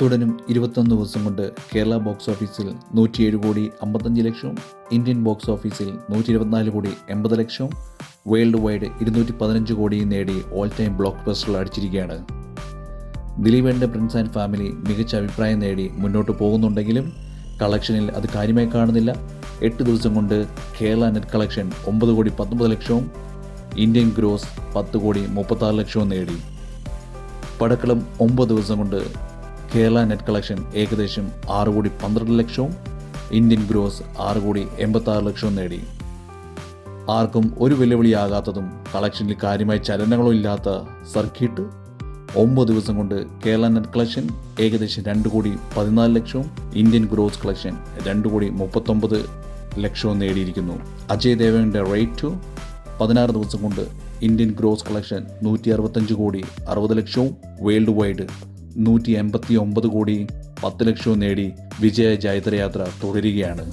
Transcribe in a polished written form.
തുടരും 21 ദിവസം കൊണ്ട് കേരള ബോക്സ് ഓഫീസിൽ 107 കോടി 55 ലക്ഷവും, ഇന്ത്യൻ ബോക്സ് ഓഫീസിൽ 124 കോടി 80 ലക്ഷവും, വേൾഡ് വൈഡ് 215 കോടിയും നേടി ഓൾ ടൈം ബ്ലോക്ക് ബസ്റ്ററുകൾ അടിച്ചിരിക്കുകയാണ്. ദിലീപേൻ്റെ പ്രിൻസ് ആൻഡ് ഫാമിലി മികച്ച അഭിപ്രായം നേടി മുന്നോട്ട് പോകുന്നുണ്ടെങ്കിലും കളക്ഷനിൽ അത് കാര്യമായി കാണുന്നില്ല. 8 ദിവസം കൊണ്ട് കേരള നെറ്റ് കളക്ഷൻ 9 കോടി 19 ലക്ഷവും, ഇന്ത്യൻ ഗ്രോസ് 10 കോടി 36 ലക്ഷവും നേടി. പടക്കളം 9 ദിവസം കൊണ്ട് കേരള നെറ്റ് കളക്ഷൻ ഏകദേശം 6 കോടി 12 ലക്ഷവും, ഇന്ത്യൻ ഗ്രോസ് 6 കോടി 86 ലക്ഷവും നേടി. ആർക്കും ഒരു വെല്ലുവിളിയാകാത്തതും കളക്ഷനിൽ കാര്യമായ ചലനങ്ങളും ഇല്ലാത്ത സർക്കിട്ട് 9 ദിവസം കൊണ്ട് കേരള നെറ്റ് കളക്ഷൻ ഏകദേശം 2 കോടി 14 ലക്ഷവും, ഇന്ത്യൻ ഗ്രോസ് കളക്ഷൻ 2 കോടി 39 ലക്ഷവും നേടിയിരിക്കുന്നു. അജയ് ദേവഗൻ്റെ റേറ്റ് 2 16 ദിവസം കൊണ്ട് ഇന്ത്യൻ ഗ്രോസ് കളക്ഷൻ 165 കോടി 60 ലക്ഷവും, വേൾഡ് വൈഡ് 189 കോടി 10 ലക്ഷവും നേടി വിജയ ജൈത്രയാത്ര തുടരുകയാണ്.